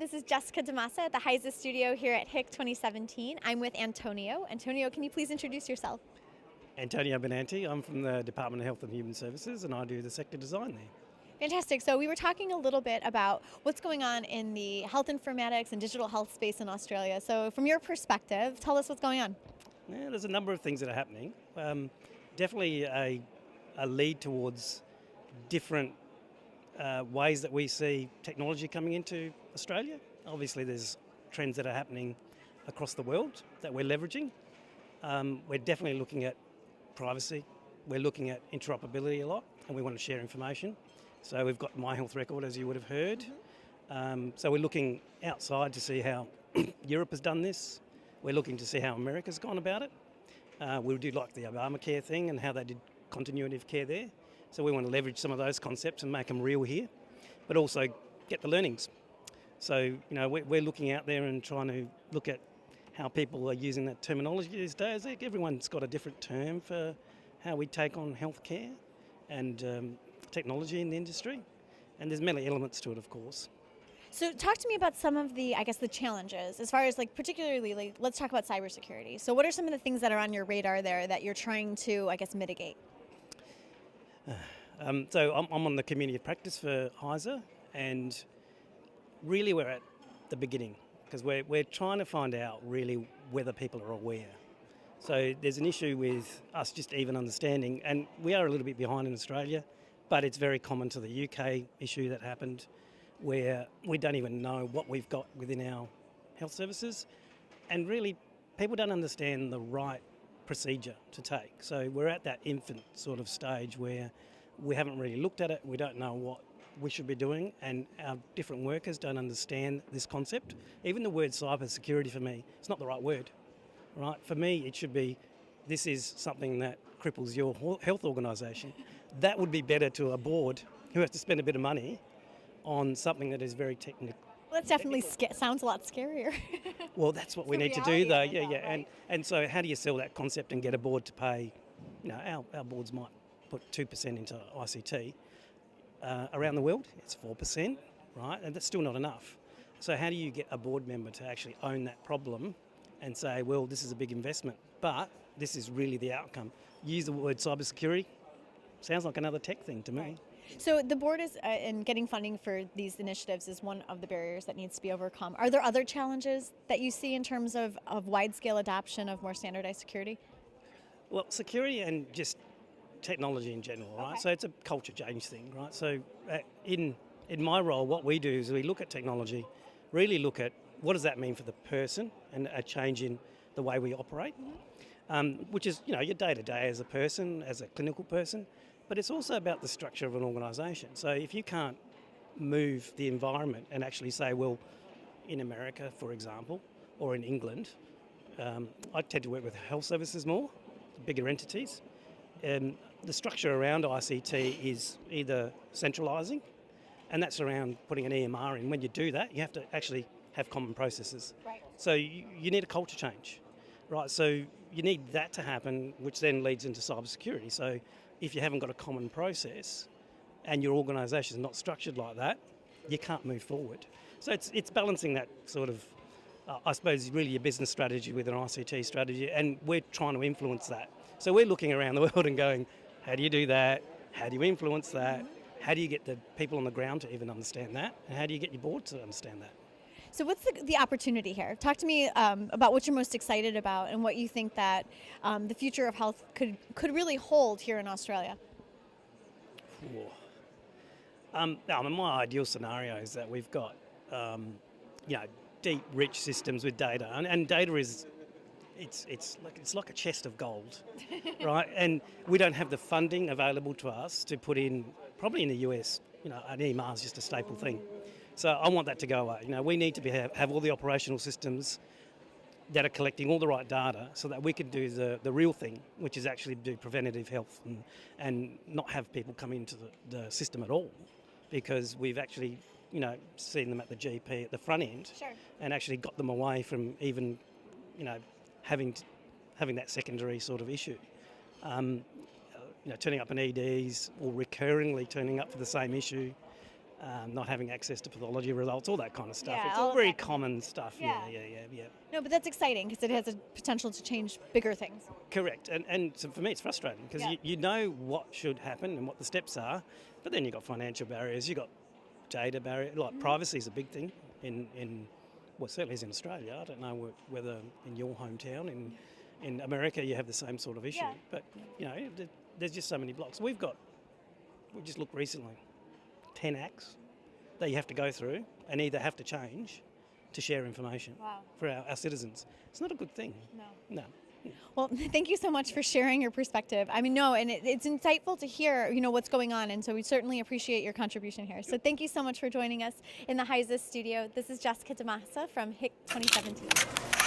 this is Jessica DeMassa at the HISA studio here at HIC 2017. I'm with Antonio. Antonio, can you please introduce yourself? Antonio Benanti. I'm from the Department of Health and Human Services and I do the sector design there. Fantastic. So we were talking a little bit about what's going on in the health informatics and digital health space in Australia. So from your perspective, tell us what's going on. Yeah, there's a number of things that are happening. Definitely a lead towards different ways that we see technology coming into Australia. Obviously there's trends that are happening across the world that we're leveraging. We're definitely looking at privacy. We're looking at interoperability a lot and we want to share information. So we've got My Health Record, as you would have heard. So we're looking outside to see how Europe has done this. We're looking to see how America's gone about it. We do like the Obamacare thing and how they did continuity of care there. So we want to leverage some of those concepts and make them real here, but also get the learnings. So, we're looking out there and trying to look at how people are using that terminology these days. Everyone's got a different term for how we take on healthcare and technology in the industry. And there's many elements to it, of course. So talk to me about some of the challenges as far as particularly let's talk about cybersecurity. So what are some of the things that are on your radar there that you're trying to, mitigate? So I'm on the community of practice for HISA, and really we're at the beginning because we're trying to find out really whether people are aware. So there's an issue with us just even understanding, and we are a little bit behind in Australia, but it's very common to the UK issue that happened where we don't even know what we've got within our health services, and really people don't understand the right procedure to take. So we're at that infant sort of stage where we haven't really looked at it, we don't know what we should be doing, and our different workers don't understand this concept. Even the word cyber security for me, it's not the right word, right? For me, it should be, this is something that cripples your health organisation. That would be better to a board who has to spend a bit of money on something that is very technical. Well, that definitely sounds a lot scarier. Well, that's what we need to do, though. Yeah. And so, how do you sell that concept and get a board to pay? Our boards might put 2% into ICT. Around the world, it's 4%, right? And that's still not enough. So, how do you get a board member to actually own that problem and say, well, this is a big investment, but this is really the outcome? Use the word cybersecurity. Sounds like another tech thing to me. Right. So the board is, and getting funding for these initiatives is one of the barriers that needs to be overcome. Are there other challenges that you see in terms of wide-scale adoption of more standardized security? Well, security and just technology in general, right? Okay. So it's a culture change thing, right? So in my role, what we do is we look at technology, really look at what does that mean for the person and a change in the way we operate, which is, your day-to-day as a person, as a clinical person. But it's also about the structure of an organisation. So if you can't move the environment and actually say, well, in America, for example, or in England, I tend to work with health services more, bigger entities. The structure around ICT is either centralising, and that's around putting an EMR in. When you do that, you have to actually have common processes. Right. So you need a culture change, right? So you need that to happen, which then leads into cybersecurity. So if you haven't got a common process and your organisation is not structured like that, you can't move forward. So it's balancing that sort of, I suppose, really your business strategy with an ICT strategy, and we're trying to influence that. So we're looking around the world and going, how do you do that? How do you influence that? How do you get the people on the ground to even understand that? And how do you get your board to understand that? So what's the opportunity here? Talk to me about what you're most excited about and what you think that the future of health could really hold here in Australia. My ideal scenario is that we've got deep, rich systems with data, and data is it's like a chest of gold, right? And we don't have the funding available to us to put in. Probably in the US, an EMR is just a staple thing. So I want that to go away. We need to have all the operational systems that are collecting all the right data so that we can do the real thing, which is actually do preventative health and not have people come into the system at all, because we've actually, seen them at the GP at the front end. Sure. And actually got them away from even, having that secondary sort of issue. Turning up in EDs or recurringly turning up for the same issue. not having access to pathology results, all that kind of stuff. Yeah, It's all all of very that kind of- common stuff. Yeah. Yeah. No, but that's exciting because it has a potential to change bigger things. Correct. And so for me, it's frustrating because Yeah. you know what should happen and what the steps are, but then you've got financial barriers, you've got data barriers, like privacy is a big thing in well, certainly is in Australia. I don't know whether in your hometown, in America, you have the same sort of issue. Yeah. But, there's just so many blocks. We just looked recently, 10 acts that you have to go through and either have to change to share information Wow. for our citizens. It's not a good thing. No. No. Well, thank you so much for sharing your perspective. I mean, no, and it's insightful to hear, what's going on, and so we certainly appreciate your contribution here. So thank you so much for joining us in the HISA studio. This is Jessica DeMassa from HIC 2017.